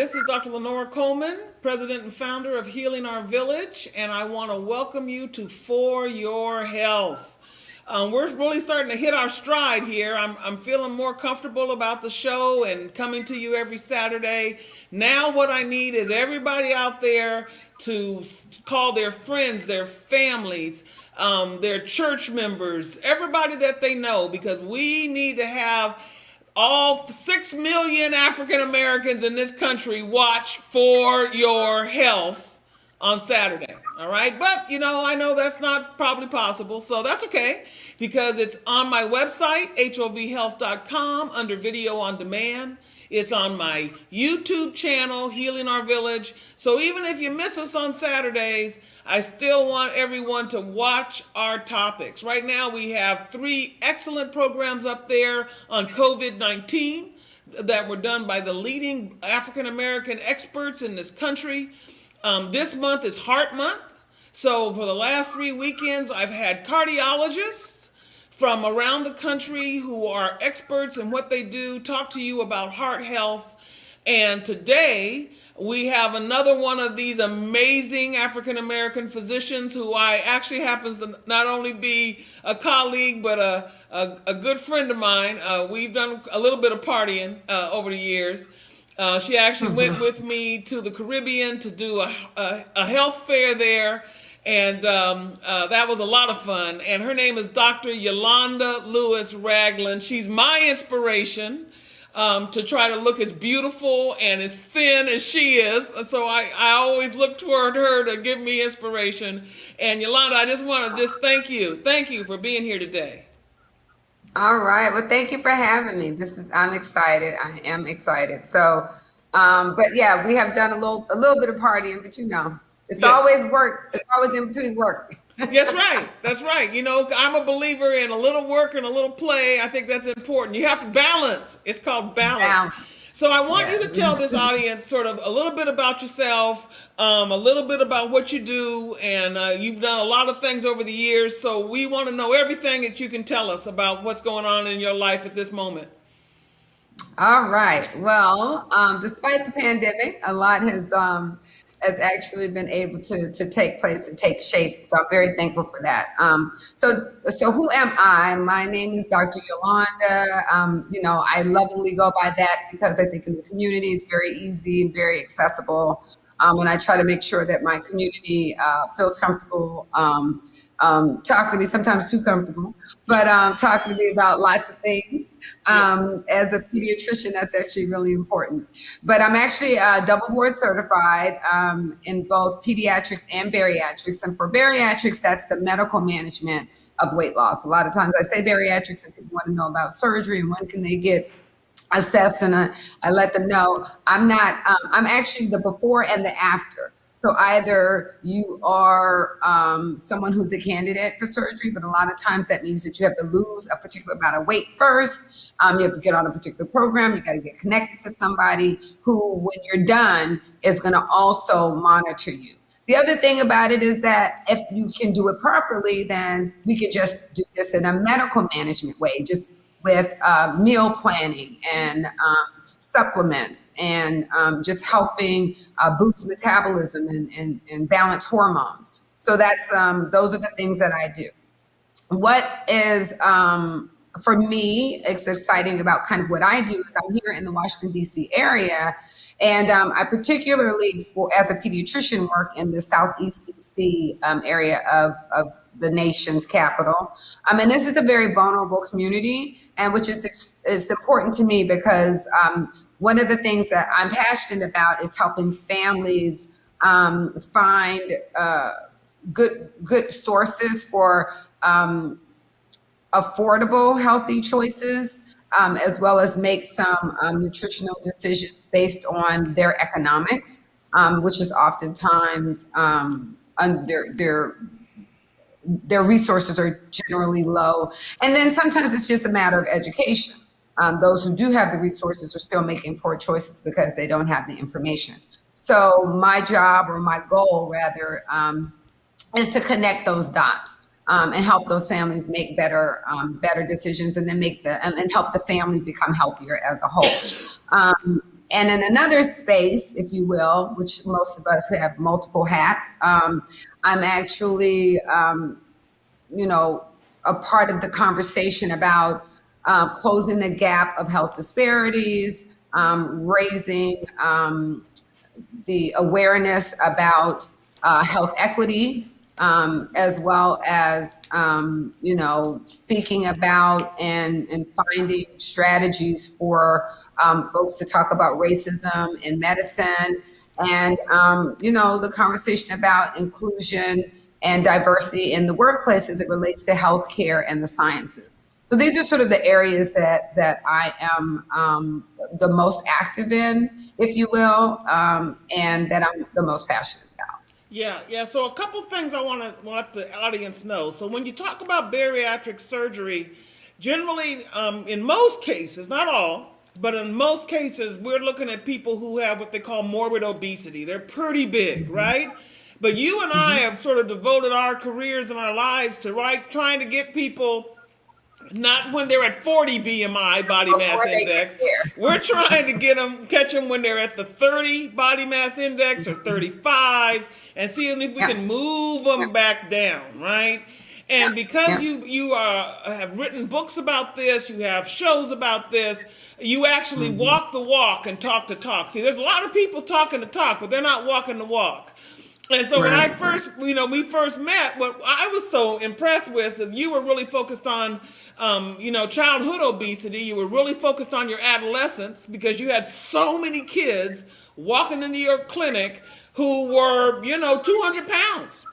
this is Dr. Lenora Coleman, President and founder of Healing Our Village, and I want to welcome you to For Your Health. We're really starting to hit our stride here. I'm feeling more comfortable about the show and coming to you every Saturday. Now, what I need is everybody out there to call their friends, their families, their church members, everybody that they know, because we need to have all 6 million African Americans in this country watch For Your Health on Saturday. All right. But, I know that's not probably possible. So that's okay because it's on my website, HOVhealth.com, under video on demand. It's on my YouTube channel, Healing Our Village. So even if you miss us on Saturdays, I still want everyone to watch our topics. Right now, we have 3 excellent programs up there on COVID-19 that were done by the leading African American experts in this country. This month is Heart Month. So for the last 3 weekends, I've had cardiologists from around the country who are experts in what they do talk to you about heart health. And today we have another one of these amazing African American physicians who I actually happens to not only be a colleague but a good friend of mine. We've done a little bit of partying over the years. She actually went with me to the Caribbean to do a health fair there. And that was a lot of fun. And her name is Dr. Yolanda Lewis Ragland. She's my inspiration to try to look as beautiful and as thin as she is. So I always look toward her to give me inspiration. And Yolanda, I just want to just thank you. Thank you for being here today. All right. Well, thank you for having me. I'm excited. I am excited. So, but yeah, we have done a little bit of partying, but it's always work. It's always in between work. That's right. That's right. I'm a believer in a little work and a little play. I think that's important. You have to balance. It's called balance. So I want you to tell this audience sort of a little bit about yourself, a little bit about what you do, and you've done a lot of things over the years. So we want to know everything that you can tell us about what's going on in your life at this moment. All right. Well, despite the pandemic, a lot has actually been able to take place and take shape. So I'm very thankful for that. So who am I? My name is Dr. Yolanda. I lovingly go by that because I think in the community it's very easy and very accessible. And I try to make sure that my community feels comfortable talking to me, sometimes too comfortable, but talking to me about lots of things. As a pediatrician, that's actually really important. But I'm actually double board certified in both pediatrics and bariatrics. And for bariatrics, that's the medical management of weight loss. A lot of times I say bariatrics and people want to know about surgery and when can they get assessed, and I let them know I'm not, I'm actually the before and the after. So either you are someone who's a candidate for surgery, but a lot of times that means that you have to lose a particular amount of weight first. You have to get on a particular program. You got to get connected to somebody who, when you're done, is going to also monitor you. The other thing about it is that if you can do it properly, then we could just do this in a medical management way, just with meal planning and supplements and just helping boost metabolism and balance hormones. So that's those are the things that I do. What is for me, it's exciting about kind of what I do is I'm here in the Washington, D.C. area. And I particularly, as a pediatrician, work in the Southeast DC area of the nation's capital. And this is a very vulnerable community, and which is important to me because one of the things that I'm passionate about is helping families find good sources for affordable, healthy choices, as well as make some nutritional decisions based on their economics, which is oftentimes their resources are generally low. And then sometimes it's just a matter of education. Those who do have the resources are still making poor choices because they don't have the information. So my job, or my goal rather, is to connect those dots. And help those families make better decisions, and then and help the family become healthier as a whole. And in another space, if you will, which most of us have multiple hats, I'm actually, you know, a part of the conversation about closing the gap of health disparities, raising the awareness about health equity, as well as speaking about and finding strategies for folks to talk about racism in medicine, and the conversation about inclusion and diversity in the workplace as it relates to healthcare and the sciences. So these are sort of the areas that I am the most active in, if you will, and that I'm the most passionate about. Yeah, yeah. So a couple things I want to let the audience know. So when you talk about bariatric surgery, generally, in most cases, not all, but in most cases, we're looking at people who have what they call morbid obesity. They're pretty big, right? But you and I have sort of devoted our careers and our lives to trying to get people not when they're at 40 BMI, body mass Before they get index. there. We're trying to catch them when they're at the 30 body mass index or 35, and see if we Yeah, can move them back down, right? And because yeah. you have written books about this, you have shows about this, you actually walk the walk and talk the talk. See, there's a lot of people talking the talk, but they're not walking the walk. And so when I Right, right. first, we first met, what I was so impressed with is you were really focused on, childhood obesity. You were really focused on your adolescence because you had so many kids walking into your clinic who were, 200 pounds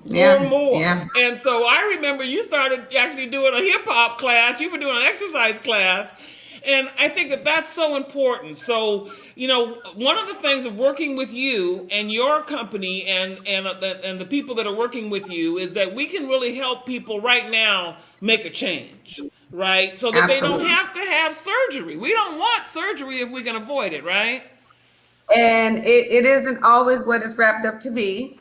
or Yeah, more. yeah. And so I remember you started actually doing a hip hop class. You were doing an exercise class. And I think that that's so important. So, one of the things of working with you and your company and the people that are working with you is that we can really help people right now make a change, right? So that they don't Absolutely. have to have surgery. We don't want surgery if we can avoid it, right? And it isn't always what it's wrapped up to be.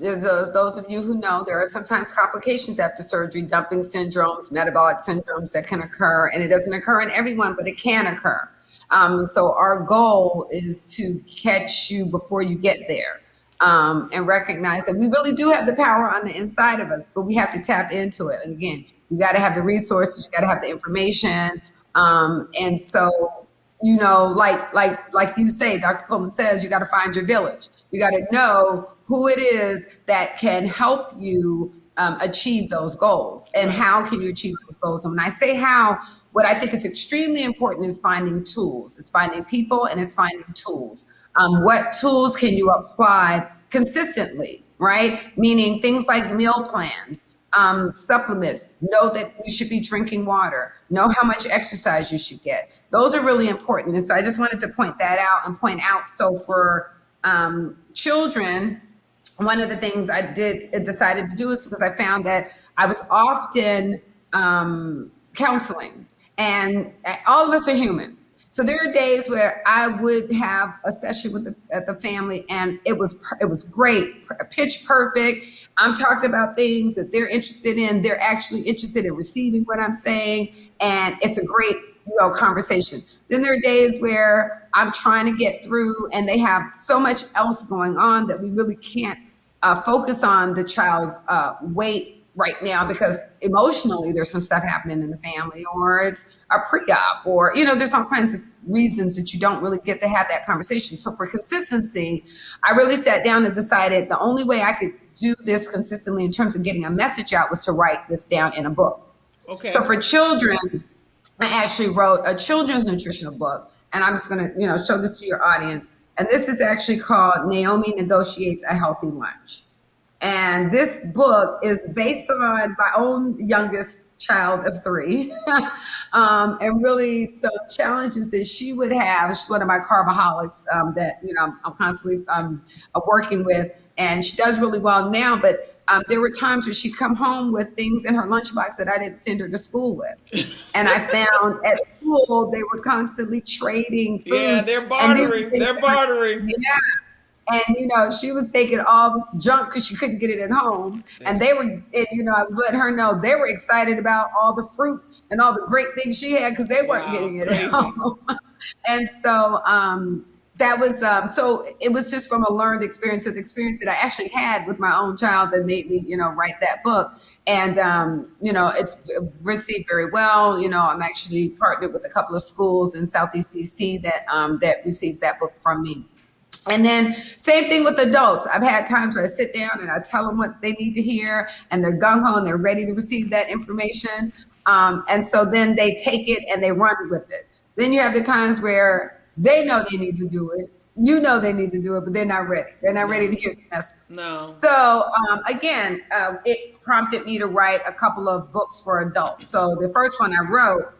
Those of you who know, there are sometimes complications after surgery, dumping syndromes, metabolic syndromes that can occur. And it doesn't occur in everyone, but it can occur. So our goal is to catch you before you get there, and recognize that we really do have the power on the inside of us, but we have to tap into it. And again, you got to have the resources, you got to have the information. And so like you say, Dr. Coleman says, you got to find your village. You got to know who it is that can help you achieve those goals, and Right. how can you achieve those goals. And when I say how, what I think is extremely important is finding tools. It's finding people and it's finding tools. What tools can you apply consistently, right? Meaning things like meal plans, supplements, know that you should be drinking water, know how much exercise you should get. Those are really important. And so I just wanted to point that out and point out. So for children, one of the things decided to do is because I found that I was often counseling, and all of us are human. So there are days where I would have a session with the family, and it was great, pitch perfect. I'm talking about things that they're interested in. They're actually interested in receiving what I'm saying, and it's a great conversation. Then there are days where I'm trying to get through, and they have so much else going on that we really can't focus on the child's weight right now, because emotionally there's some stuff happening in the family, or it's a pre-op, or there's all kinds of reasons that you don't really get to have that conversation. So for consistency, I really sat down and decided the only way I could do this consistently in terms of getting a message out was to write this down in a book. So Okay. for children, I actually wrote a children's nutritional book, and I'm just going to show this to your audience. And this is actually called Naomi Negotiates a Healthy Lunch. And this book is based on my own youngest child of 3, and really some challenges that she would have. She's one of my carboholics that I'm constantly working with, and she does really well now. But there were times where she'd come home with things in her lunchbox that I didn't send her to school with, and I found at school they were constantly trading Yeah, foods, they're and these were bartering. things They're bartering. yeah. And she was taking all the junk because she couldn't get it at home. And they were, and I was letting her know they were excited about all the fruit and all the great things she had because they weren't Wow, getting it at crazy. home. And so that was so it was just from a learned experience, so the experience that I actually had with my own child that made me, write that book. And it's received very well. I'm actually partnered with a couple of schools in Southeast DC that receives that book from me. And then same thing with adults. I've had times where I sit down and I tell them what they need to hear, and they're gung ho and they're ready to receive that information. And so then they take it and they run with it. Then you have the times where they know they need to do it. You know they need to do it, but they're not ready. They're not ready to hear the message. No. So again, it prompted me to write a couple of books for adults. So the first one I wrote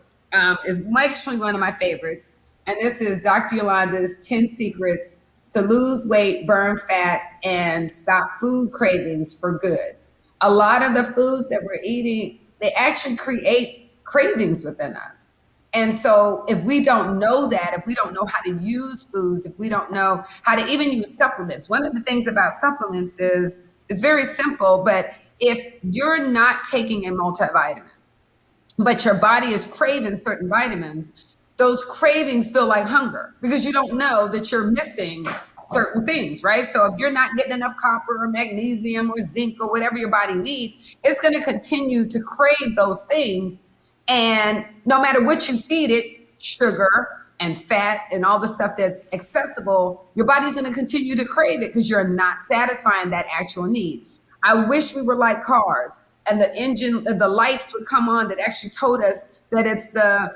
is actually one of my favorites, and this is Dr. Yolanda's 10 Secrets to Lose Weight, Burn Fat, and Stop Food Cravings for Good. A lot of the foods that we're eating, they actually create cravings within us. And so if we don't know that, if we don't know how to use foods, if we don't know how to even use supplements, one of the things about supplements is it's very simple, but if you're not taking a multivitamin, but your body is craving certain vitamins, those cravings feel like hunger because you don't know that you're missing certain things, right? So if you're not getting enough copper or magnesium or zinc or whatever your body needs, it's going to continue to crave those things. And no matter what you feed it, sugar and fat and all the stuff that's accessible, your body's going to continue to crave it because you're not satisfying that actual need. I wish we were like cars and the lights would come on that actually told us that it's the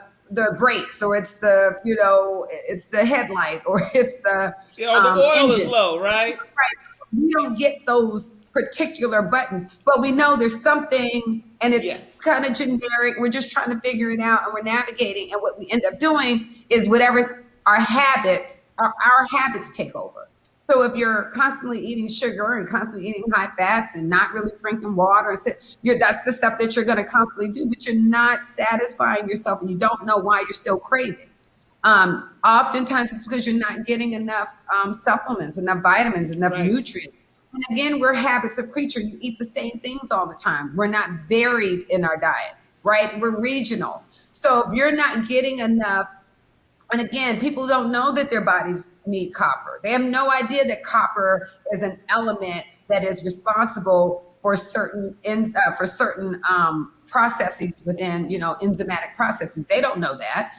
brakes, or it's it's the headlight, or it's the Or the oil is engine. low, right? Right. We don't get those particular buttons, but we know there's something, and it's Yes. kind of generic. We're just trying to figure it out, and we're navigating. And what we end up doing is whatever's our habits take over. So if you're constantly eating sugar and constantly eating high fats and not really drinking water, that's the stuff that you're going to constantly do, but you're not satisfying yourself and you don't know why you're still craving. Oftentimes it's because you're not getting enough supplements, enough vitamins, enough Right. nutrients. And again, we're habits of creature. You eat the same things all the time. We're not varied in our diets, right? We're regional. So if you're not getting enough, and again, people don't know that their bodies need copper. They have no idea that copper is an element that is responsible for certain processes within, enzymatic processes. They don't know that.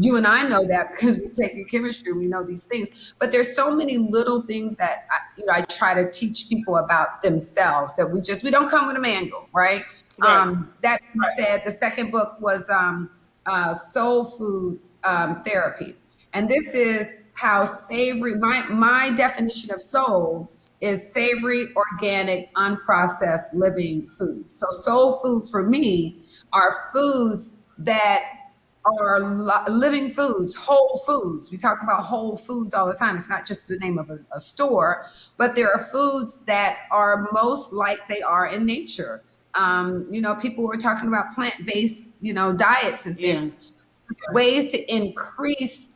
You and I know that because we've taken chemistry. We know these things. But there's so many little things that I try to teach people about themselves that we don't come with a manual, right? Right. That being said, the second book was Soul Food Therapy. And this is how savory, my definition of soul is savory, organic, unprocessed living foods. So soul food for me are foods that are living foods, whole foods. We talk about whole foods all the time. It's not just the name of a store, but there are foods that are most like they are in nature. People were talking about plant-based, diets and Yeah. things, ways to increase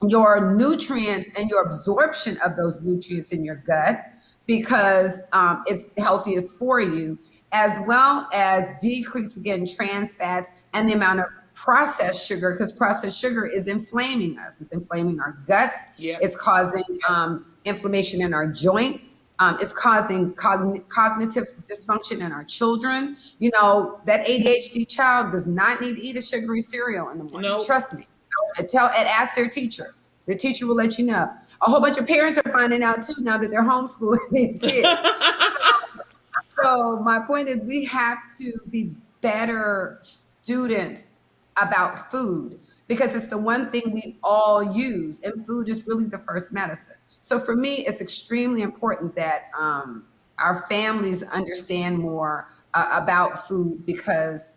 your nutrients and your absorption of those nutrients in your gut because it's healthiest for you, as well as decrease again trans fats and the amount of processed sugar, because processed sugar is inflaming us. It's inflaming our guts. Yeah. It's causing inflammation in our joints. It's causing cognitive dysfunction in our children. That ADHD child does not need to eat a sugary cereal in the morning. No. Trust me. Ask their teacher. Their teacher will let you know. A whole bunch of parents are finding out too now that they're homeschooling these kids. So my point is we have to be better students about food because it's the one thing we all use, and food is really the first medicine. So for me, it's extremely important that our families understand more about food because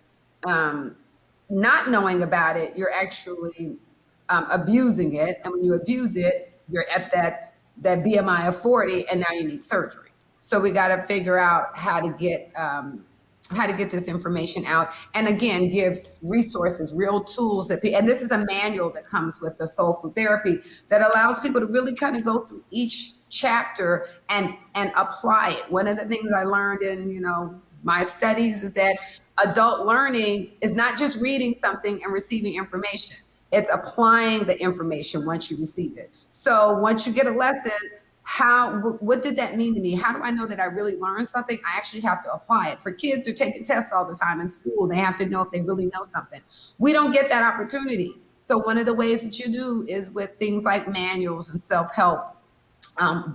not knowing about it, you're actually abusing it. And when you abuse it, you're at that BMI of 40 and now you need surgery. So we got to figure out how to get this information out. And again, give resources, real tools and this is a manual that comes with the soul food therapy that allows people to really kind of go through each chapter and apply it. One of the things I learned in, my studies is that adult learning is not just reading something and receiving information. It's applying the information once you receive it. So once you get a lesson, what did that mean to me? How do I know that I really learned something? I actually have to apply it. For kids, they're taking tests all the time in school. They have to know if they really know something. We don't get that opportunity. So one of the ways that you do is with things like manuals and self-help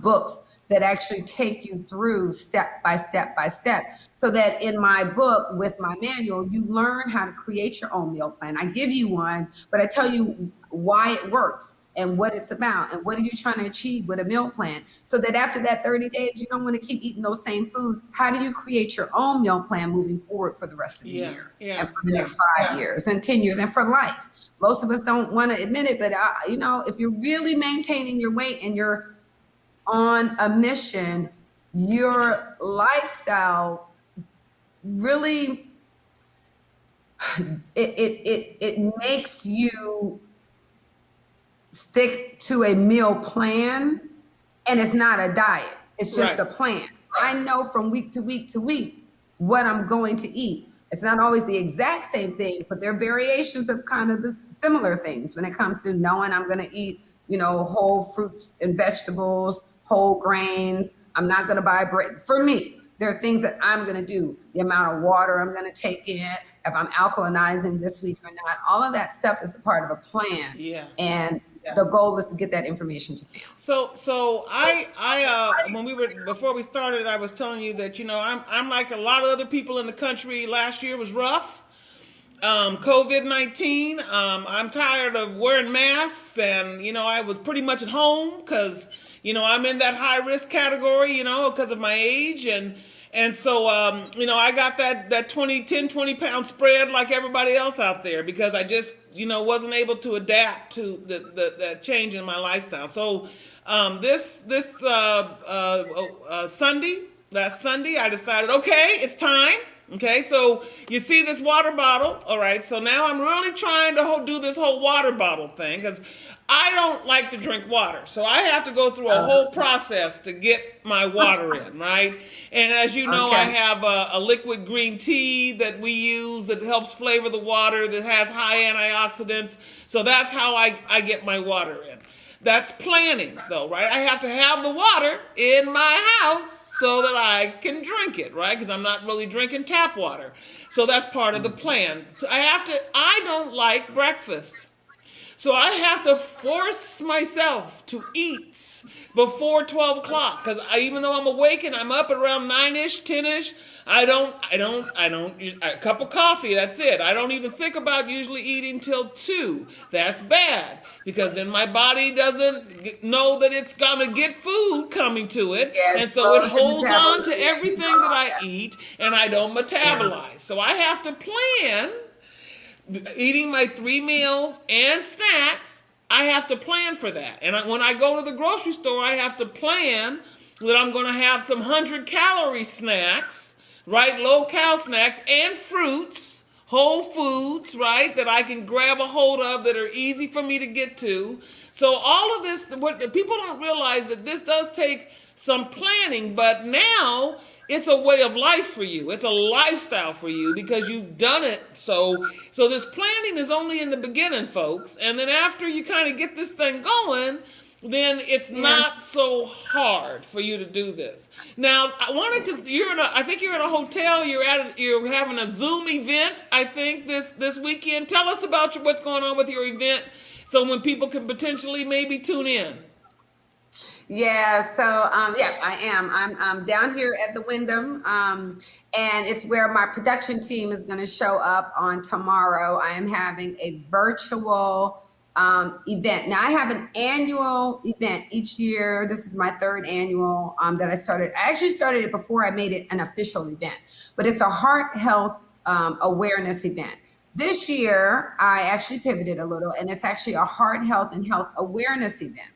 books that actually take you through step by step by step, so that in my book with my manual, you learn how to create your own meal plan. I give you one, but I tell you why it works and what it's about and what are you trying to achieve with a meal plan, so that after that 30 days, you don't want to keep eating those same foods. How do you create your own meal plan moving forward for the rest of the Yeah, year yeah, and for the yeah, next 5 years and 10 years and for life? Most of us don't want to admit it, but if you're really maintaining your weight and you're on a mission, your lifestyle really it makes you stick to a meal plan, and it's not a diet. It's just right. a plan. I know from week to week to week what I'm going to eat. It's not always the exact same thing, but there are variations of kind of the similar things when it comes to knowing I'm going to eat, whole fruits and vegetables, whole grains. I'm not going to buy bread. For me, there are things that I'm going to do, the amount of water I'm going to take in, if I'm alkalinizing this week or not. All of that stuff is a part of a plan. Yeah. And the goal is to get that information to families. So when we were before we started, I was telling you that I'm like a lot of other people in the country. Last year was rough. COVID-19. I'm tired of wearing masks, and I was pretty much at home because I'm in that high risk category, because of my age, and so I got that 20 pound spread like everybody else out there because I just wasn't able to adapt to the change in my lifestyle. So this Sunday, last Sunday, I decided, okay, it's time. Okay, so you see this water bottle. All right, so now I'm really trying to do this whole water bottle thing because I don't like to drink water. So I have to go through a whole process to get my water in, right? And as you know, I have a liquid green tea that we use that helps flavor the water, that has high antioxidants. So that's how I get my water in. That's planning, though, right? I have to have the water in my house so that I can drink it, right? Because I'm not really drinking tap water. So that's part of the plan. So I don't like breakfast. So I have to force myself to eat before 12 o'clock because even though I'm awake and I'm up at around 9-ish, 10-ish, I don't, a cup of coffee, that's it. I don't even think about usually eating till 2. That's bad because then my body doesn't know that it's going to get food coming to it. And so it holds on to everything that I eat and I don't metabolize. So I have to plan eating my 3 meals and snacks. I have to plan for that. And when I go to the grocery store, I have to plan that I'm going to have some 100-calorie snacks, right? Low-cal snacks and fruits, whole foods, right? That I can grab a hold of that are easy for me to get to. So all of this, what people don't realize that this does take some planning, but now it's a way of life for you. It's a lifestyle for you because you've done it. So this planning is only in the beginning, folks. And then after you kind of get this thing going, then it's not so hard for you to do this. Now, I think you're in a hotel. You're having a Zoom event, I think, this weekend. Tell us about what's going on with your event so when people can potentially maybe tune in. Yeah, so I am. I'm down here at the Wyndham, and it's where my production team is going to show up on tomorrow. I am having a virtual event. Now, I have an annual event each year. This is my 3rd annual that I started. I actually started it before I made it an official event, but it's a heart health awareness event. This year, I actually pivoted a little, and it's actually a heart health and health awareness event.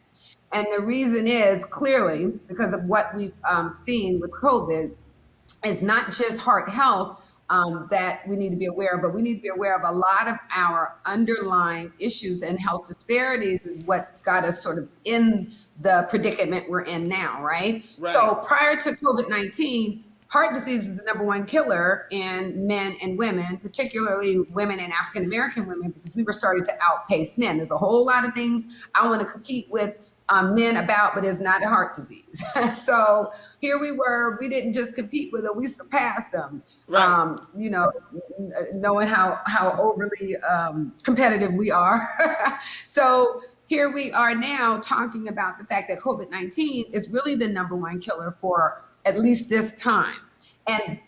And the reason is clearly because of what we've seen with COVID, it's not just heart health that we need to be aware of, but we need to be aware of a lot of our underlying issues, and health disparities is what got us sort of in the predicament we're in now, right? Right. So prior to COVID-19, heart disease was the number one killer in men and women, particularly women and African American women, because we were starting to outpace men. There's a whole lot of things I want to compete with men about, but it's not a heart disease. So here we were. We didn't just compete with them; we surpassed them. Right. Knowing how overly competitive we are. So here we are now talking about the fact that COVID-19 is really the number one killer for at least this time.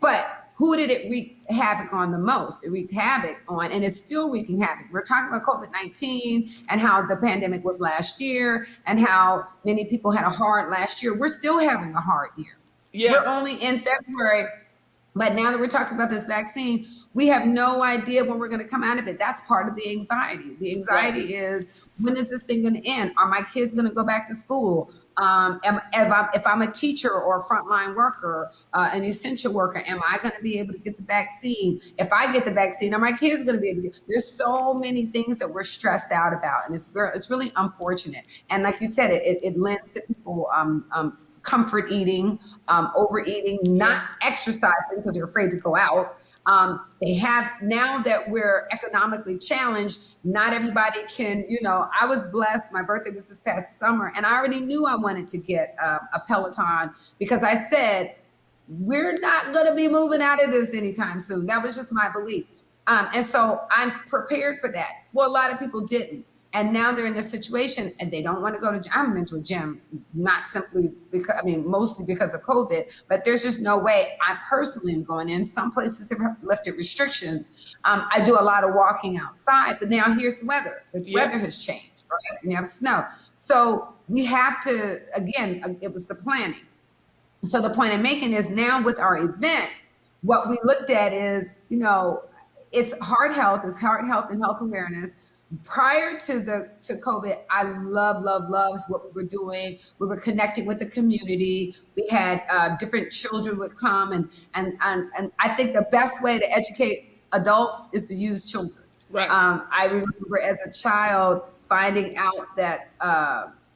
But who did it wreak havoc on the most? It wreaked havoc on, and it's still wreaking havoc. We're talking about COVID-19 and how the pandemic was last year and how many people had a hard last year. We're still having a hard year. Yes. We're only in February, but now that we're talking about this vaccine, we have no idea when we're going to come out of it. That's part of the anxiety. The anxiety is, when is this thing going to end? Are my kids going to go back to school? If I'm a teacher or a frontline worker, an essential worker, am I going to be able to get the vaccine? If I get the vaccine, are my kids going to be able to get? There's so many things that we're stressed out about, and it's really unfortunate. And like you said, it lends to people comfort eating, overeating, not exercising because they're afraid to go out. They have, now that we're economically challenged, not everybody can, I was blessed. My birthday was this past summer, and I already knew I wanted to get a Peloton because I said, we're not going to be moving out of this anytime soon. That was just my belief. And so I'm prepared for that. Well, a lot of people didn't. And now they're in this situation and they don't want to go to gym. I haven't been to a gym, not simply because, mostly because of COVID, but there's just no way I personally am going in. Some places have lifted restrictions. I do a lot of walking outside, but now here's the weather. The weather has changed, right? And you have snow. So we have to, again, it was the planning. So the point I'm making is now with our event, what we looked at is, it's heart health and health awareness. Prior to COVID, I loved what we were doing. We were connecting with the community. We had different children would come, and I think the best way to educate adults is to use children. Right. I remember as a child finding out that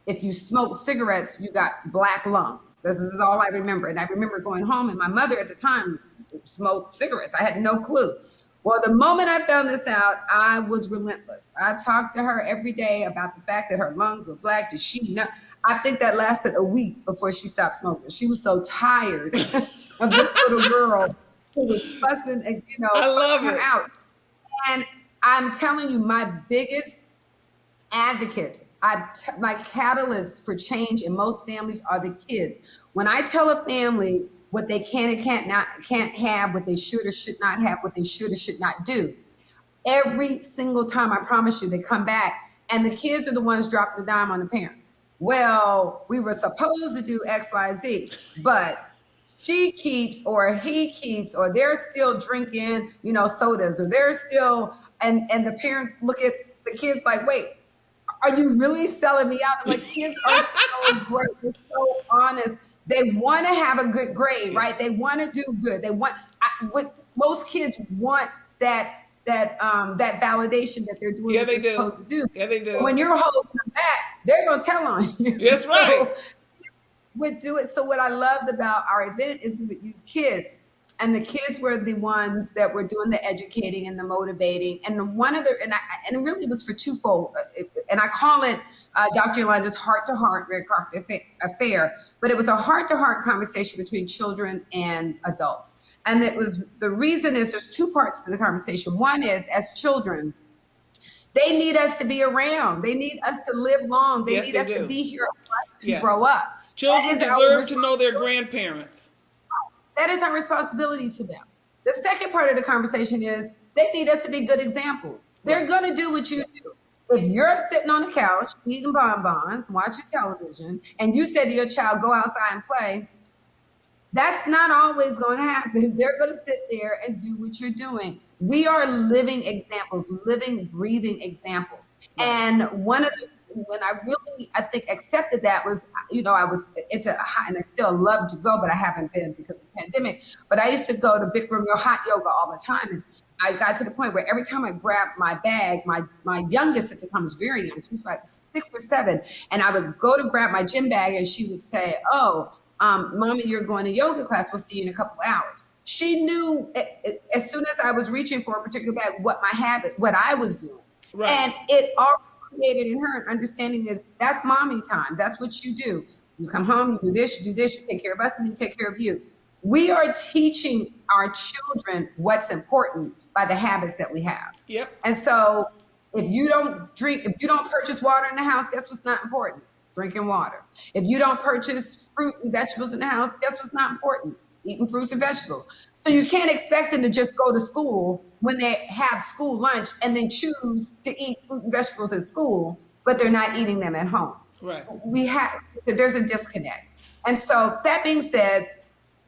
if you smoke cigarettes, you got black lungs. This is all I remember. And I remember going home, and my mother at the time smoked cigarettes. I had no clue. Well, the moment I found this out, I was relentless. I talked to her every day about the fact that her lungs were black. Did she know? I think that lasted a week before she stopped smoking. She was so tired of this little girl who was fussing and, I love her it. out. And I'm telling you, my biggest advocates, my catalysts for change in most families are the kids. When I tell a family what they can and can't have, what they should or should not have, what they should or should not do, every single time, I promise you, they come back and the kids are the ones dropping the dime on the parents. Well, we were supposed to do X, Y, Z, but she keeps or he keeps, or they're still drinking, sodas, or they're still, and the parents look at the kids like, wait, are you really selling me out? I'm like, kids are so great. They're so honest. They want to have a good grade, right? They want to do good. Most kids want that validation that they're doing what they're supposed to do. Yeah, they do. But when you're holding them back, they're going to tell on you. That's right. Would do it. So what I loved about our event is we would use kids, and the kids were the ones that were doing the educating and the motivating. And and it really was for twofold. And I call it Dr. Yolanda's heart-to-heart red carpet affair. But it was a heart-to-heart conversation between children and adults. And the reason is there's two parts to the conversation. One is, as children, they need us to be around. They need us to live long. They need us to be here to grow up. Children deserve to know their grandparents. That is our responsibility to them. The second part of the conversation is they need us to be good examples. They're going to do what you do. If you're sitting on the couch eating bonbons, watching television, and you say to your child, go outside and play, that's not always going to happen. They're going to sit there and do what you're doing. We are living examples, living, breathing examples. Right. And when I really, I think, accepted that was, I was into, and I still love to go, but I haven't been because of the pandemic. But I used to go to Bikram hot yoga all the time. And I got to the point where every time I grabbed my bag, my youngest at the time was very young. She was about 6 or 7. And I would go to grab my gym bag and she would say, oh, Mommy, you're going to yoga class. We'll see you in a couple hours. She knew as soon as I was reaching for a particular bag, what I was doing. Right. And it already created in her an understanding is that's mommy time. That's what you do. You come home, you do this, you do this, you take care of us, and you take care of you. We are teaching our children what's important by the habits that we have. Yep. And so if you don't drink, if you don't purchase water in the house, guess what's not important? Drinking water. If you don't purchase fruit and vegetables in the house, guess what's not important? Eating fruits and vegetables. So you can't expect them to just go to school when they have school lunch and then choose to eat fruit and vegetables at school, but they're not eating them at home. Right. There's a disconnect. And so that being said,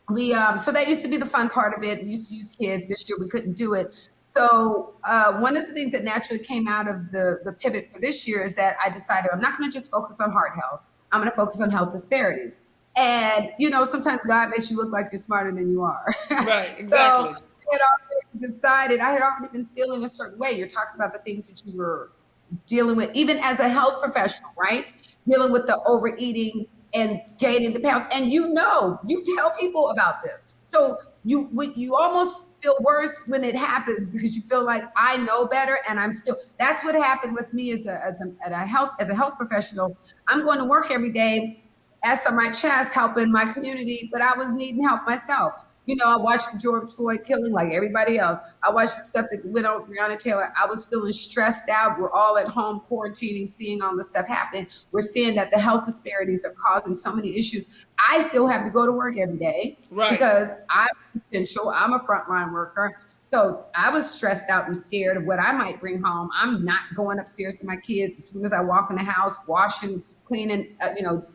so that used to be the fun part of it. We used to use kids. This year we couldn't do it. So one of the things that naturally came out of the pivot for this year is that I decided I'm not going to just focus on heart health. I'm going to focus on health disparities. And, sometimes God makes you look like you're smarter than you are. Right, exactly. So I had already decided, I had already been feeling a certain way. You're talking about the things that you were dealing with, even as a health professional, right? Dealing with the overeating and gaining the pounds. And you tell people about this. So you almost feel worse when it happens because you feel like I know better and that's what happened with me as a health professional. I'm going to work every day, ass on my chest, helping my community, but I was needing help myself. I watched the George Floyd killing like everybody else. I watched the stuff that went on with Breonna Taylor. I was feeling stressed out. We're all at home quarantining, seeing all this stuff happen. We're seeing that the health disparities are causing so many issues. I still have to go to work every day because I'm essential. I'm a frontline worker. So I was stressed out and scared of what I might bring home. I'm not going upstairs to my kids as soon as I walk in the house, washing, cleaning,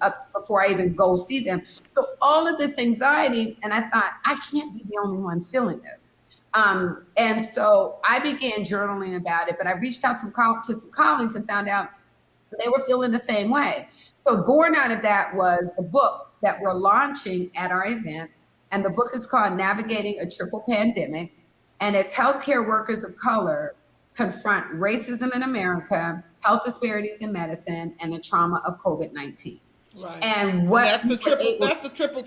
up before I even go see them. So all of this anxiety, and I thought, I can't be the only one feeling this. And so I began journaling about it, but I reached out to some colleagues and found out they were feeling the same way. So born out of that was the book that we're launching at our event. And the book is called Navigating a Triple Pandemic. And it's healthcare workers of color confront racism in America, health disparities in medicine, and the trauma of COVID-19. Right. And that's the triple threat. That's the triple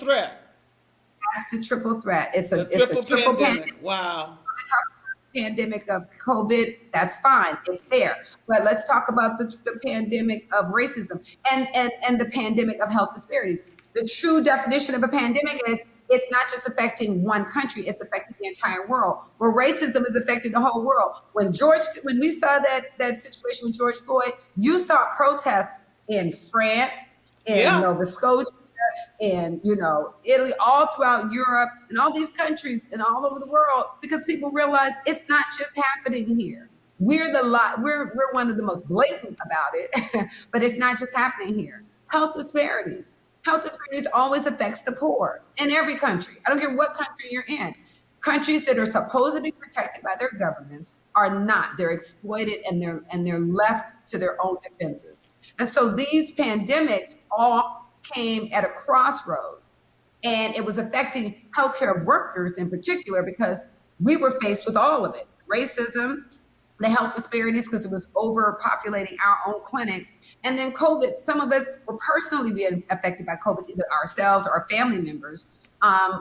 threat. It's a triple pandemic. Wow. Pandemic of COVID, that's fine. It's there. But let's talk about the pandemic of racism and the pandemic of health disparities. The true definition of a pandemic is it's not just affecting one country, it's affecting the entire world. Where racism is affecting the whole world. When we saw that situation with George Floyd, you saw protests in France, in Nova Scotia, in Italy, all throughout Europe, and all these countries and all over the world, because people realize it's not just happening here. We're one of the most blatant about it, but it's not just happening here. Health disparities. Health disparities always affects the poor in every country. I don't care what country you're in. Countries that are supposed to be protected by their governments are not. They're exploited and they're left to their own defenses. And so these pandemics all came at a crossroad, and it was affecting healthcare workers in particular because we were faced with all of it. Racism, the health disparities because it was overpopulating our own clinics. And then COVID, some of us were personally being affected by COVID, either ourselves or our family members,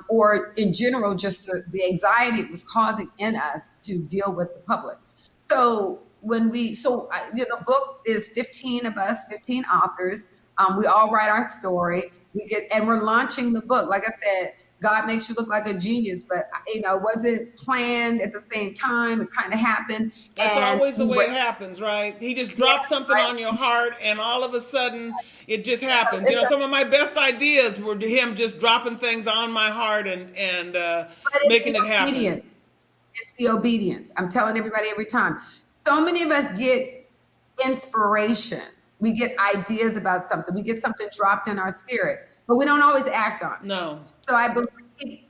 or in general, just the anxiety it was causing in us to deal with the public. So the book is 15 of us, 15 authors. We all write our story. And we're launching the book. Like I said, God makes you look like a genius, but it wasn't planned at the same time. It kind of happened. That's always the way it happens, right? He just dropped something on your heart, and all of a sudden, it just happens. Some of my best ideas were him just dropping things on my heart and making it happen. It's the obedience. I'm telling everybody every time. So many of us get inspiration. We get ideas about something. We get something dropped in our spirit, but we don't always act on it. No. So I believe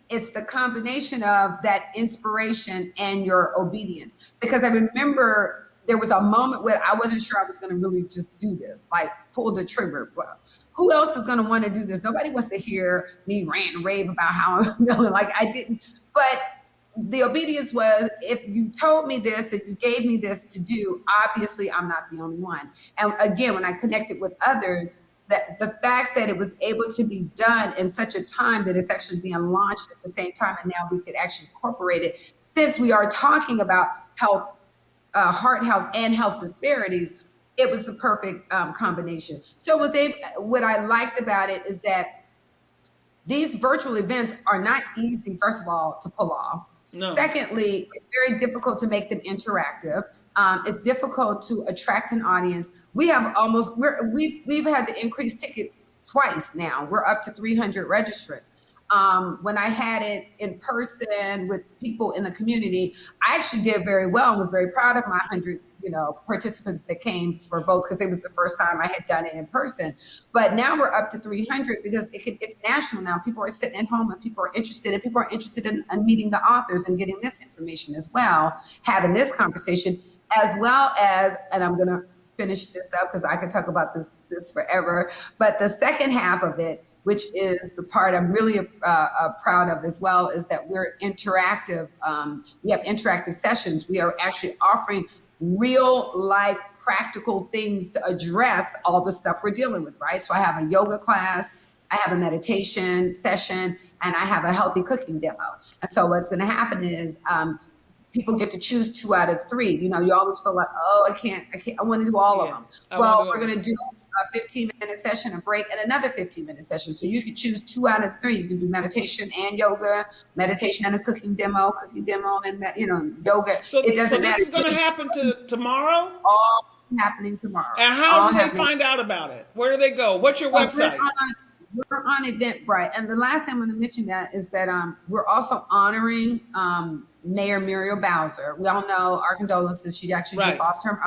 it's the combination of that inspiration and your obedience. Because I remember there was a moment where I wasn't sure I was going to really just do this, like pull the trigger. Well, who else is going to want to do this? Nobody wants to hear me rant and rave about how I'm feeling. Like I didn't. But the obedience was, if you told me this, if you gave me this to do, obviously I'm not the only one. And again, when I connected with others, that the fact that it was able to be done in such a time that it's actually being launched at the same time, and now we could actually incorporate it, since we are talking about health, heart health and health disparities, it was the perfect combination. So what I liked about it is that these virtual events are not easy, first of all, to pull off. No. Secondly, it's very difficult to make them interactive. It's difficult to attract an audience. We've had to increase tickets twice now. We're up to 300 registrants. When I had it in person with people in the community, I actually did very well and was very proud of my 100 participants that came for both, because it was the first time I had done it in person. But now we're up to 300 because it's national now. People are sitting at home and people are interested, in meeting the authors and getting this information as well, having this conversation, as well as, and I'm going to finish this up because I could talk about this forever, but the second half of it, which is the part I'm really proud of as well, is that we're interactive. We have interactive sessions. We are actually offering real life practical things to address all the stuff we're dealing with, right? So I have a yoga class, I have a meditation session, and I have a healthy cooking demo. And so what's going to happen is people get to choose 2 out of 3. You always feel like, oh, I can't, I want to do all of them. Well, we're going to do a 15-minute session, a break, and another 15-minute session. So you can choose 2 out of 3. You can do meditation and yoga, meditation and a cooking demo, and yoga. So, it doesn't this matter. is going to happen tomorrow? All happening tomorrow. And how do they find out about it? Where do they go? What's your website? We're on Eventbrite. And the last thing I'm going to mention that is that we're also honoring Mayor Muriel Bowser. We all know our condolences. She actually just lost her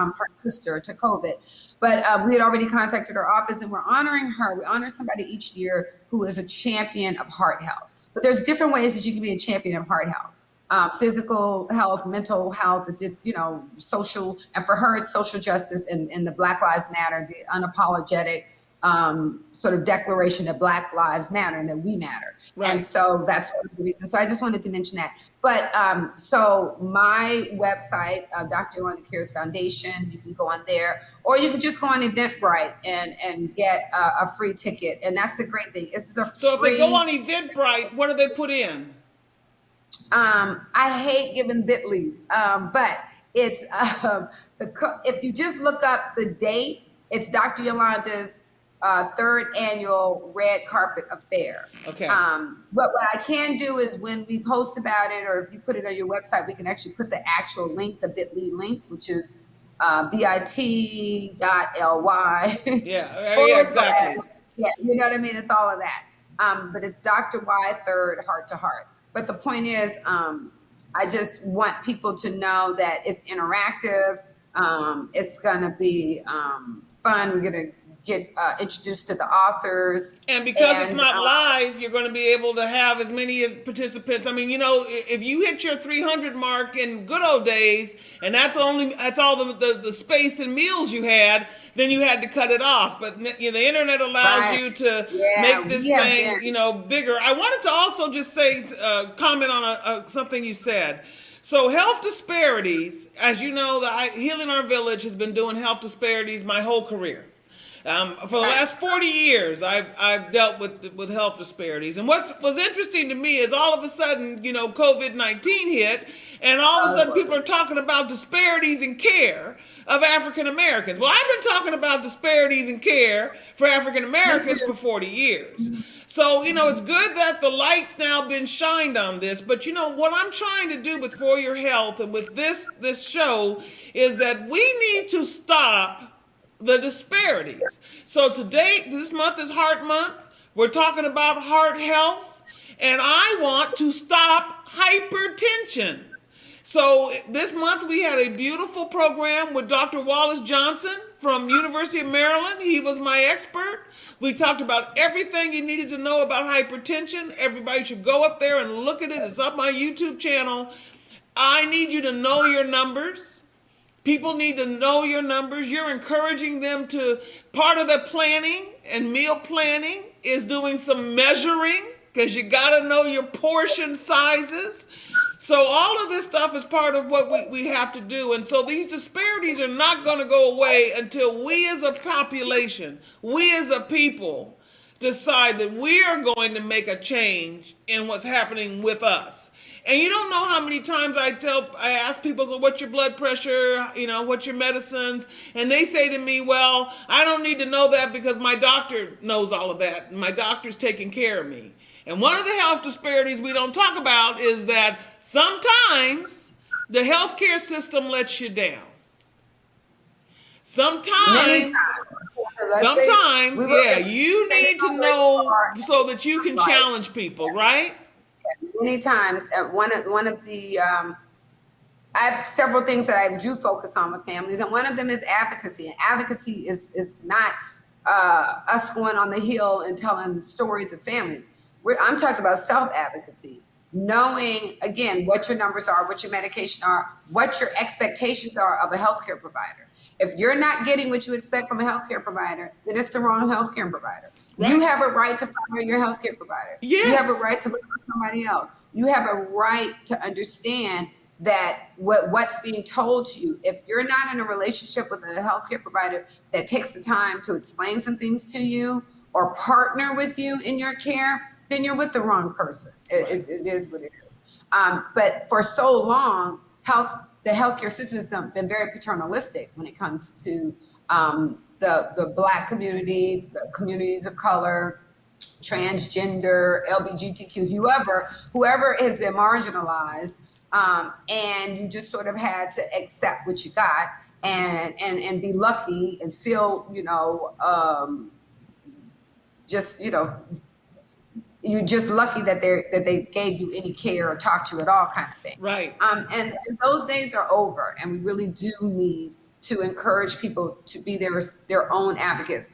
sister to COVID. But we had already contacted her office, and we're honoring her. We honor somebody each year who is a champion of heart health. But there's different ways that you can be a champion of heart health. Physical health, mental health, social, and for her, it's social justice and the Black Lives Matter, the unapologetic sort of declaration that Black lives matter and that we matter. Right. And so that's one of the reasons. So I just wanted to mention that. But so my website, Dr. Yolanda Cares Foundation, you can go on there, or you can just go on Eventbrite and get a free ticket. And that's the great thing. So if they go on Eventbrite, what do they put in? I hate giving bit.lys, but it's if you just look up the date, it's Dr. Yolanda's 3rd annual Red Carpet Affair. Okay. But what I can do is when we post about it, or if you put it on your website, we can actually put the actual link, the bit.ly link, which is bit.ly. Yeah, exactly. Yeah, you know what I mean? It's all of that. But it's Dr. Y 3rd Heart to Heart. But the point is, I just want people to know that it's interactive. It's going to be fun. We're going to get introduced to the authors. And because it's not live, you're going to be able to have as many as participants. I mean, if you hit your 300 mark in good old days, and that's all the space and meals you had, then you had to cut it off. But the internet allows you to make this thing, bigger. I wanted to also just say, comment on something you said. So health disparities, as you know, Healing Our Village has been doing health disparities my whole career. For the last 40 years, I've dealt with health disparities. And what's interesting to me is all of a sudden, COVID-19 hit, and all of a sudden people are talking about disparities in care of African Americans. Well, I've been talking about disparities in care for African Americans for 40 years. So, it's good that the light's now been shined on this. But, what I'm trying to do with For Your Health and with this show is that we need to stop the disparities. So today, this month is Heart Month. We're talking about heart health, and I want to stop hypertension. So this month we had a beautiful program with Dr. Wallace Johnson from University of Maryland. He was my expert. We talked about everything you needed to know about hypertension. Everybody should go up there and look at it. It's up my YouTube channel. I need you to know your numbers. People need to know your numbers. You're encouraging them to, part of the planning and meal planning is doing some measuring because you got to know your portion sizes. So all of this stuff is part of what we have to do. And so these disparities are not going to go away until we as a population, we as a people, decide that we are going to make a change in what's happening with us. And you don't know how many times I ask people, so what's your blood pressure? What's your medicines? And they say to me, well, I don't need to know that because my doctor knows all of that. And my doctor's taking care of me. And one of the health disparities we don't talk about is that sometimes the healthcare system lets you down. Many Sometimes, times. you need to know so that you can challenge people, right? Many times, one of the I have several things that I do focus on with families, and one of them is advocacy. And advocacy is not us going on the hill and telling stories of families. I'm talking about self-advocacy, knowing, again, what your numbers are, what your medication are, what your expectations are of a healthcare provider. If you're not getting what you expect from a healthcare provider, then it's the wrong healthcare provider. Right. You have a right to fire your healthcare provider. Yes. You have a right to look for somebody else. You have a right to understand that what's being told to you, if you're not in a relationship with a healthcare provider that takes the time to explain some things to you or partner with you in your care, then you're with the wrong person. It is what it is. But for so long, the healthcare system has been very paternalistic when it comes to the Black community, the communities of color, transgender, LGBTQ, whoever has been marginalized, and you just sort of had to accept what you got and be lucky and feel, you're just lucky that they gave you any care or talked to you at all, kind of thing. Right. And those days are over, and we really do need to encourage people to be their own advocates,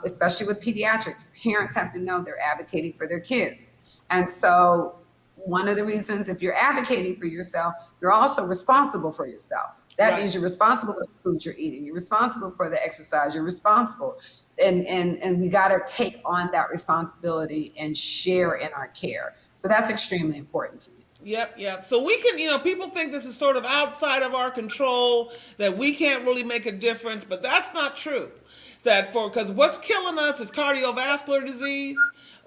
especially with pediatrics. Parents have to know they're advocating for their kids. And so one of the reasons, if you're advocating for yourself, you're also responsible for yourself. That means you're responsible for the food you're eating. You're responsible for the exercise. You're responsible. And we got to take on that responsibility and share in our care. So that's extremely important to me. Yep. So we can, people think this is sort of outside of our control, that we can't really make a difference, but that's not true. Because what's killing us is cardiovascular disease.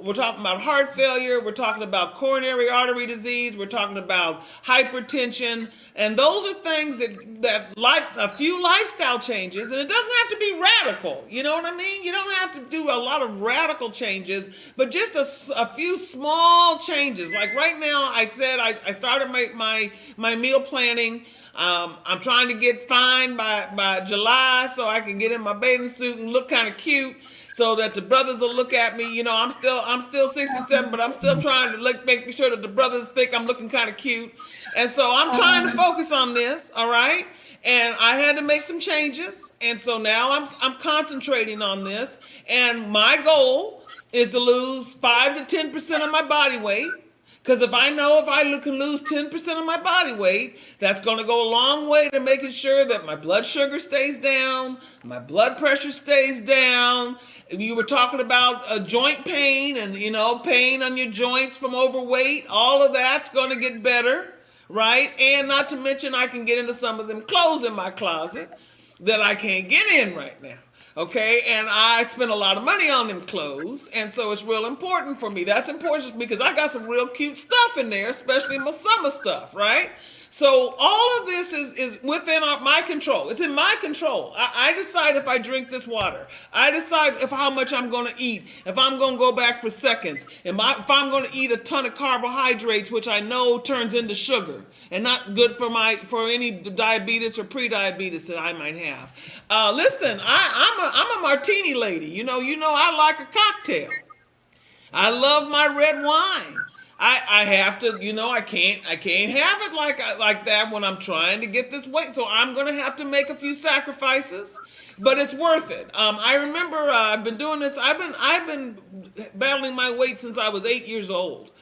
We're talking about heart failure. We're talking about coronary artery disease. We're talking about hypertension. And those are things that like a few lifestyle changes, and it doesn't have to be radical. You know what I mean? You don't have to do a lot of radical changes, but just a few small changes. Like right now, I said I started my meal planning. I'm trying to get fine by July so I can get in my bathing suit and look kind of cute, so that the brothers will look at me. I'm still 67, but I'm still trying to make sure that the brothers think I'm looking kind of cute. And so I'm trying to focus on this, all right? And I had to make some changes. And so now I'm concentrating on this. And my goal is to lose 5 to 10% of my body weight. Because if I can lose 10% of my body weight, that's going to go a long way to making sure that my blood sugar stays down, my blood pressure stays down. You were talking about joint pain and, pain on your joints from overweight. All of that's going to get better, right? And not to mention I can get into some of them clothes in my closet that I can't get in right now. Okay, and I spend a lot of money on them clothes, and so it's real important for me. That's important because I got some real cute stuff in there, especially my summer stuff, right? So all of this is within my control. It's in my control. I decide if I drink this water. I decide how much I'm going to eat, if I'm going to go back for seconds, if I'm going to eat a ton of carbohydrates, which I know turns into sugar and not good for any diabetes or pre-diabetes that I might have. Listen, I'm a martini lady. You know I like a cocktail. I love my red wine. I have to, I can't have it like that when I'm trying to get this weight. So I'm going to have to make a few sacrifices, but it's worth it. I remember I've been doing this. I've been battling my weight since I was 8 years old.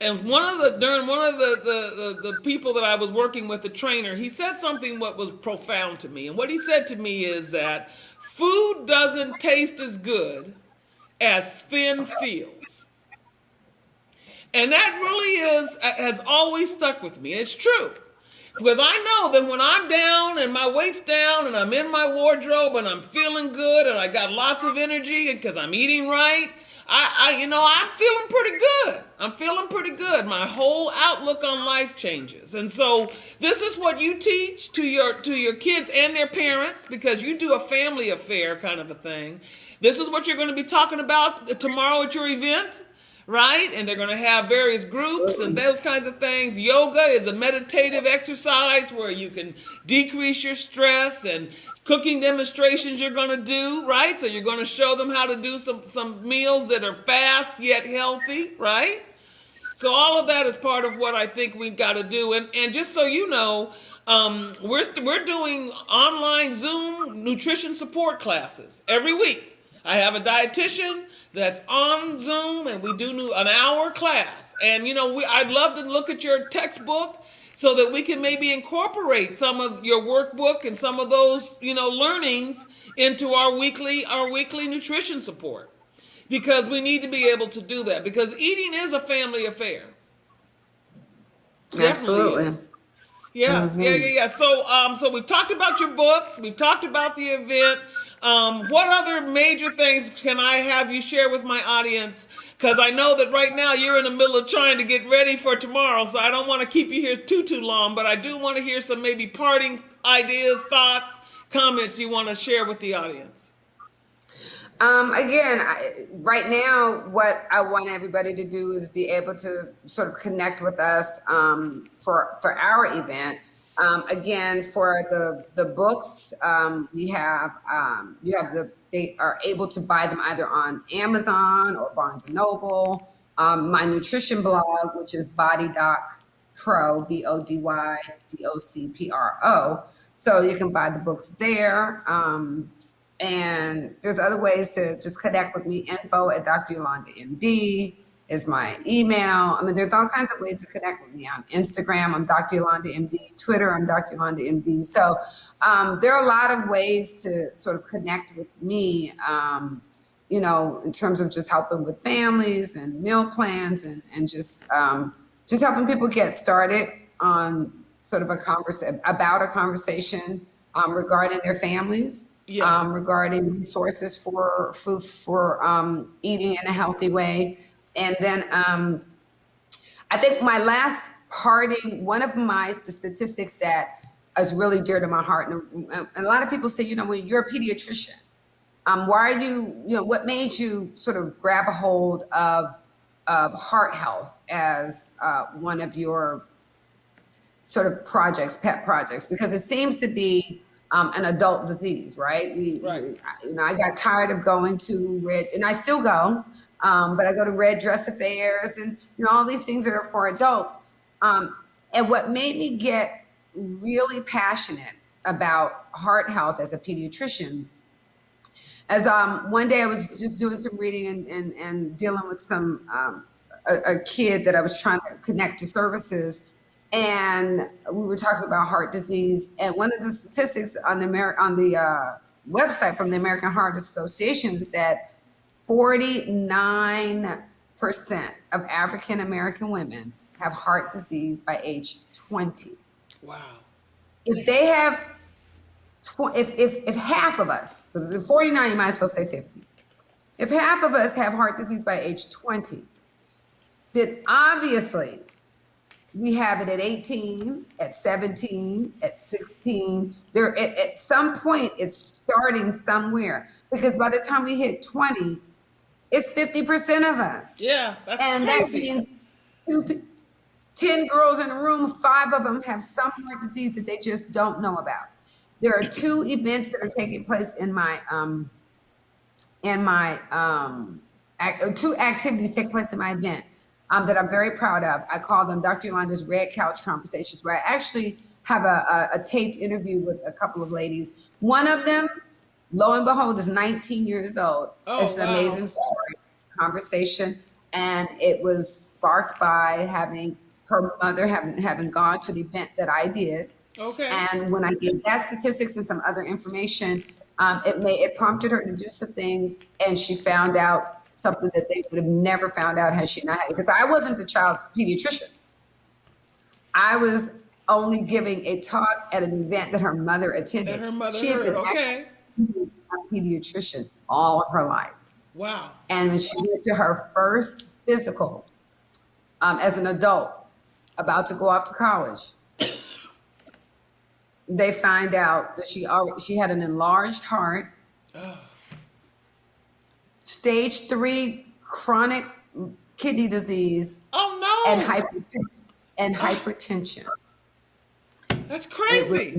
And one of the people that I was working with, the trainer, he said something what was profound to me. And what he said to me is that food doesn't taste as good as thin feels. And that really has always stuck with me. It's true. Because I know that when I'm down and my weight's down and I'm in my wardrobe and I'm feeling good and I got lots of energy and because I'm eating right, I'm feeling pretty good. I'm feeling pretty good. My whole outlook on life changes. And so this is what you teach to your kids and their parents, because you do a family affair kind of a thing. This is what you're going to be talking about tomorrow at your event, right? And they're going to have various groups and those kinds of things. Yoga is a meditative exercise where you can decrease your stress, and cooking demonstrations you're going to do, right? So you're going to show them how to do some meals that are fast yet healthy, right? So all of that is part of what I think we've got to do. And just so you know, we're doing online Zoom nutrition support classes every week. I have a dietitian that's on Zoom, and we do an hour class. And I'd love to look at your textbook so that we can maybe incorporate some of your workbook and some of those learnings into our weekly nutrition support, because we need to be able to do that, because eating is a family affair. Definitely Absolutely. is. Yes, yeah. So we've talked about your books. We've talked about the event. What other major things can I have you share with my audience? Because I know that right now you're in the middle of trying to get ready for tomorrow, so I don't want to keep you here too long. But I do want to hear some maybe parting ideas, thoughts, comments you want to share with the audience. Again, right now, what I want everybody to do is be able to sort of connect with us for our event. Again, for the books, they are able to buy them either on Amazon or Barnes and Noble. My nutrition blog, which is BodyDocPro, BodyDocPro. So you can buy the books there. And there's other ways to just connect with me. Info at Dr. Yolanda MD is my email. I mean, there's all kinds of ways to connect with me. On Instagram, I'm Dr. Yolanda MD. Twitter, I'm Dr. Yolanda MD. So there are a lot of ways to sort of connect with me, in terms of just helping with families and meal plans, and just helping people get started on sort of a conversation regarding their families. Yeah. Regarding resources for food, for eating in a healthy way. And then I think my last one of the statistics that is really dear to my heart, and a lot of people say, when you're a pediatrician, why are you, what made you sort of grab a hold of heart health as one of your sort of pet projects? Because it seems to be an adult disease, right? Right. I got tired of going to Red, and I still go, but I go to Red Dress Affairs and all these things that are for adults. And what made me get really passionate about heart health as a pediatrician, as one day I was just doing some reading and dealing with a kid that I was trying to connect to services. And we were talking about heart disease, and one of the statistics on the website from the American Heart Association is that 49% of African American women have heart disease by age 20. Wow. If they have, if half of us, because the 49, you might as well say 50. If half of us have heart disease by age 20, then obviously we have it at 18, at 17, at 16. At some point, it's starting somewhere, because by the time we hit 20, it's 50% of us. Yeah, that's and crazy. That means 10 girls in a room, 5 of them have some heart disease that they just don't know about. There are 2 events that are taking place in my 2 activities taking place in my event that I'm very proud of. I call them Dr. Yolanda's Red Couch Conversations, where I actually have a taped interview with a couple of ladies. One of them, lo and behold, is 19 years old. Oh, it's an wow. amazing story, conversation. And it was sparked by having her mother having gone to the event that I did. Okay. And when I gave that statistics and some other information, it prompted her to do some things, and she found out something that they would have never found out had she not had it. Because I wasn't the child's pediatrician. I was only giving a talk at an event that her mother attended. And her mother She had heard, been okay. actually a pediatrician all of her life. Wow. And when she went to her first physical as an adult, about to go off to college, they find out that she had an enlarged heart, stage 3 chronic kidney disease, Oh and no. hypertension. That's It crazy.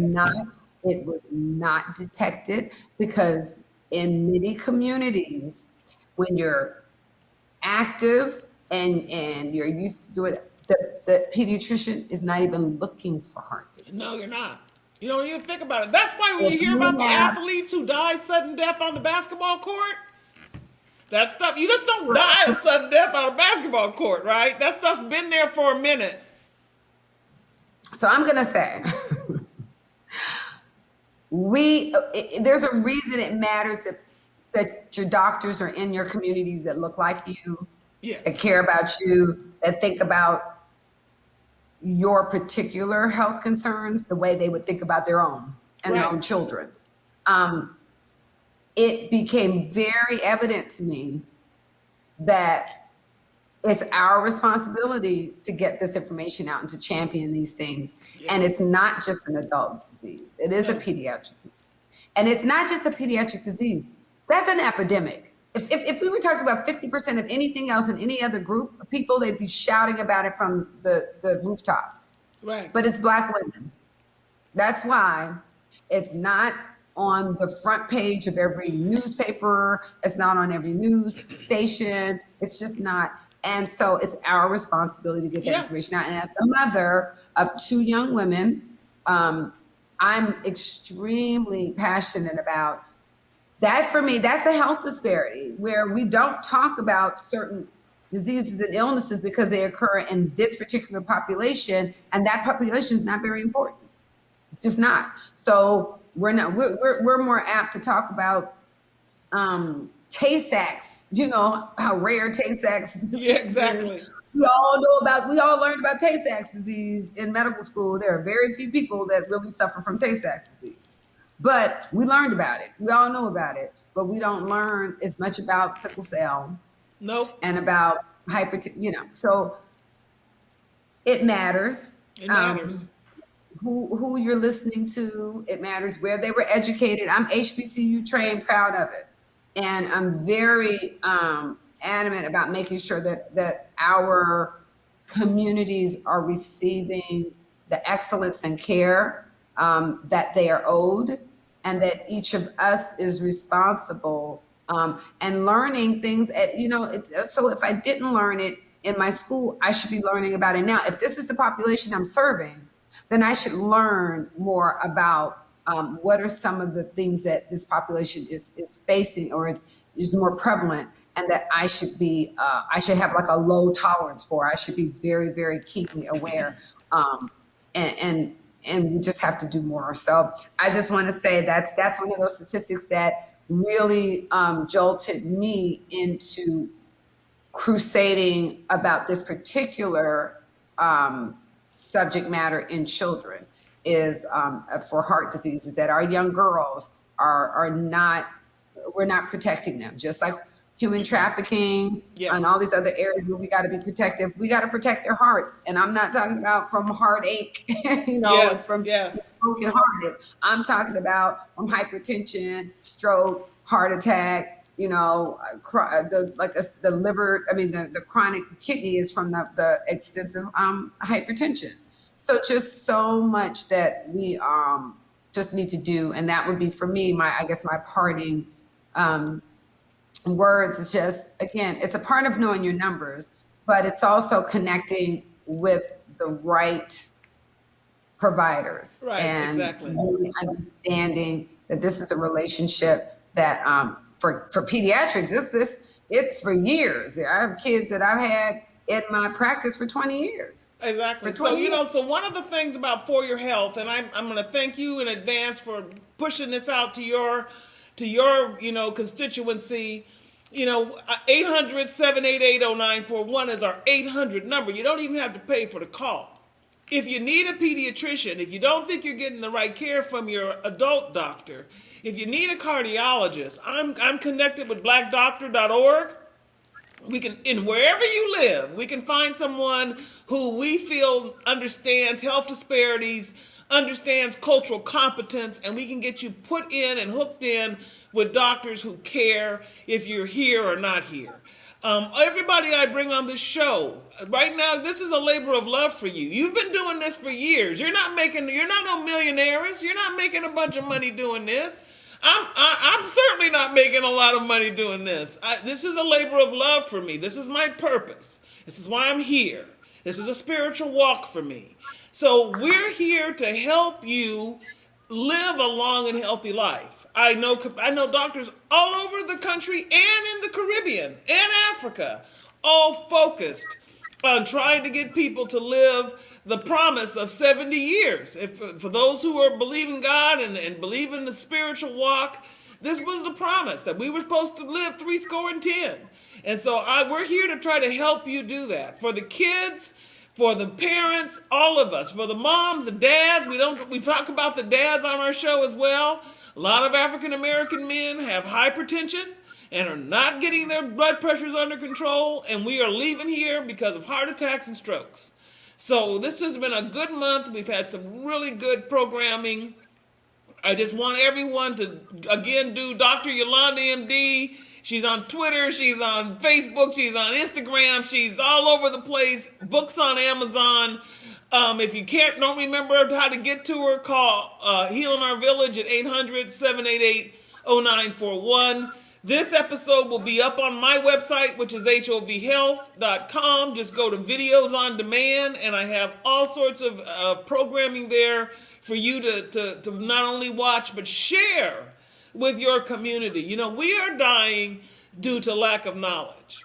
was not detected because in many communities, when you're active and you're used to doing it, the pediatrician is not even looking for heart disease. No, you're not. You don't even think about it. That's why when you If hear you about the have athletes who die sudden death on the basketball court, that stuff, you just don't die a sudden death on a basketball court, right? That stuff's been there for a minute. So I'm gonna say, there's a reason it matters that your doctors are in your communities that look like you, Yes. that care about you, that think about your particular health concerns the way they would think about their own and their Right. own children. It became very evident to me that it's our responsibility to get this information out and to champion these things. Yeah. And it's not just an adult disease, it is a pediatric disease. And it's not just a pediatric disease, that's an epidemic. If we were talking about 50% of anything else in any other group of people, they'd be shouting about it from the rooftops. Right. But it's Black women. That's why it's not on the front page of every newspaper. It's not on every news station. It's just not. And so it's our responsibility to get that Yeah. information out. And as the mother of 2 young women, I'm extremely passionate about that. For me, that's a health disparity where we don't talk about certain diseases and illnesses because they occur in this particular population, and that population is not very important. It's just not. So we're more apt to talk about Tay-Sachs, how rare Tay-Sachs is. Yeah, exactly. We all learned about Tay-Sachs disease in medical school. There are very few people that really suffer from Tay-Sachs disease. But we learned about it. We all know about it. But we don't learn as much about sickle cell Nope. and about hypertension, So it matters. It matters. Who you're listening to, it matters where they were educated. I'm HBCU trained, proud of it. And I'm very adamant about making sure that our communities are receiving the excellence and care that they are owed, and that each of us is responsible and learning things so if I didn't learn it in my school, I should be learning about it now. If this is the population I'm serving, then I should learn more about what are some of the things that this population is facing, or is more prevalent, and that I should have like a low tolerance for. I should be very, very keenly aware, and we just have to do more. So I just want to say that's one of those statistics that really jolted me into crusading about this particular subject matter in children, is for heart disease, is that our young girls we're not protecting them, just like human trafficking. Yes. And all these other areas where we got to be protective. We got to protect their hearts. And I'm not talking about from heartache, Yes, from yes. broken hearted. I'm talking about from hypertension, stroke, heart attack, the liver, the chronic kidney is from the extensive hypertension. So just so much that we just need to do. And that would be, for me, my parting words is just, again, it's a part of knowing your numbers, but it's also connecting with the right providers. Right, and exactly. Really understanding that this is a relationship that for pediatrics, it's for years. I have kids that I've had in my practice for 20 years. Exactly. For 20 years. So one of the things about For Your Health, and I'm going to thank you in advance for pushing this out to your constituency. You know, 800-788-0941 is our 800 number. You don't even have to pay for the call. If you need a pediatrician, if you don't think you're getting the right care from your adult doctor, if you need a cardiologist, I'm connected with blackdoctor.org. We can, in wherever you live, we can find someone who we feel understands health disparities, understands cultural competence, and we can get you put in and hooked in with doctors who care if you're here or not here. Everybody I bring on this show right now, this is a labor of love for you. You've been doing this for years. You're not no millionaires. You're not making a bunch of money doing this. I'm certainly not making a lot of money doing this. This is a labor of love for me. This is my purpose. This is why I'm here. This is a spiritual walk for me. So we're here to help you live a long and healthy life. I know doctors all over the country and in the Caribbean and Africa, all focused on trying to get people to live the promise of 70 years. For those who are believing God and believe in the spiritual walk, this was the promise that we were supposed to live 70. And so we're here to try to help you do that. For the kids, for the parents, all of us, for the moms, the dads. We talk about the dads on our show as well. A lot of African American men have hypertension and are not getting their blood pressures under control, and we are leaving here because of heart attacks and strokes. So this has been a good month. We've had some really good programming. I just want everyone to, again, do Dr. Yolanda MD. She's on Twitter, she's on Facebook, she's on Instagram, she's all over the place. Books on Amazon. If you don't remember how to get to her, call Healing Our Village at 800-788-0941. This episode will be up on my website, which is HOVHealth.com. Just go to videos on demand, and I have all sorts of programming there for you to not only watch, but share with your community. You know, we are dying due to lack of knowledge.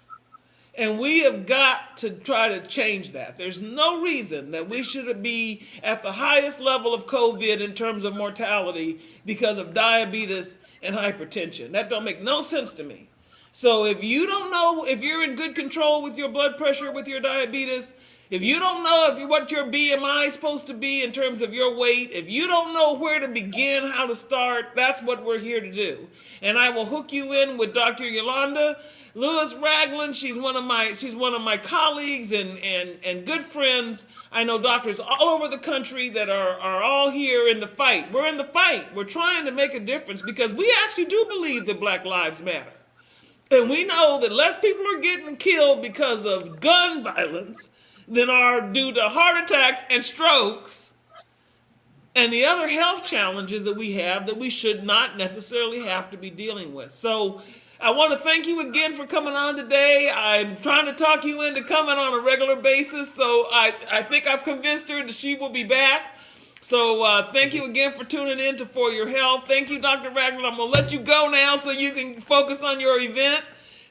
And we have got to try to change that. There's no reason that we should be at the highest level of COVID in terms of mortality because of diabetes and hypertension. That don't make no sense to me. So if you don't know if you're in good control with your blood pressure, with your diabetes, if you don't know what your BMI is supposed to be in terms of your weight, if you don't know where to begin, how to start, that's what we're here to do. And I will hook you in with Dr. Yolanda Lewis Ragland. She's one of my colleagues and good friends. I know doctors all over the country that are all here in the fight. We're in the fight. We're trying to make a difference because we actually do believe that Black Lives Matter. And we know that less people are getting killed because of gun violence than are due to heart attacks and strokes and the other health challenges that we have that we should not necessarily have to be dealing with. So I want to thank you again for coming on today. I'm trying to talk you into coming on a regular basis, so I think I've convinced her that she will be back. So thank you again for tuning in to For Your Health. Thank you, Dr. Ragland. I'm going to let you go now so you can focus on your event.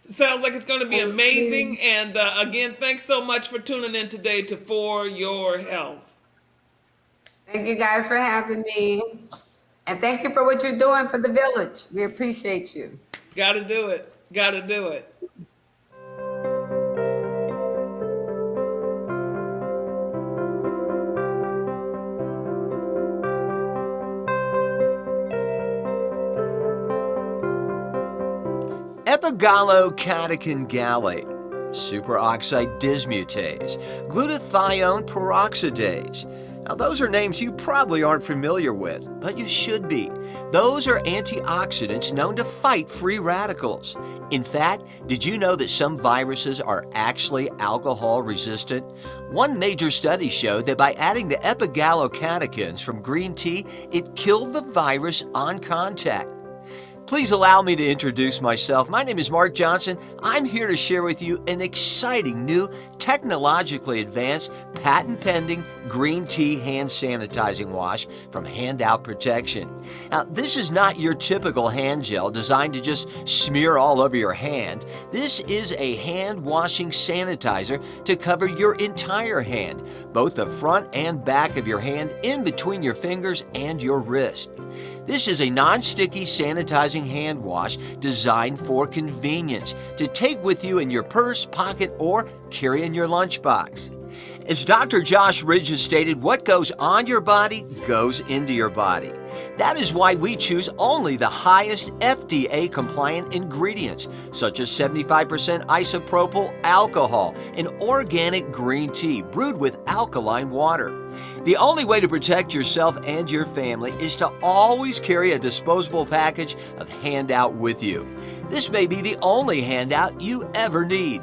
It sounds like it's going to be amazing. And again, thanks so much for tuning in today to For Your Health. Thank you guys for having me. And thank you for what you're doing for the village. We appreciate you. Got to do it. Got to do it. Epigallocatechin gallate, superoxide dismutase, glutathione peroxidase. Now, those are names you probably aren't familiar with, but you should be. Those are antioxidants known to fight free radicals. In fact, did you know that some viruses are actually alcohol resistant? One major study showed that by adding the epigallocatechins from green tea, it killed the virus on contact. Please allow me to introduce myself. My name is Mark Johnson. I'm here to share with you an exciting new, technologically advanced, patent-pending green tea hand sanitizing wash from Handout Protection. Now, this is not your typical hand gel designed to just smear all over your hand. This is a hand washing sanitizer to cover your entire hand, both the front and back of your hand, in between your fingers and your wrist. This is a non-sticky sanitizing hand wash designed for convenience to take with you in your purse, pocket, or carry in your lunchbox. As Dr. Josh Ridge has stated, what goes on your body goes into your body. That is why we choose only the highest FDA-compliant ingredients, such as 75% isopropyl alcohol and organic green tea brewed with alkaline water. The only way to protect yourself and your family is to always carry a disposable package of handout with you. This may be the only handout you ever need.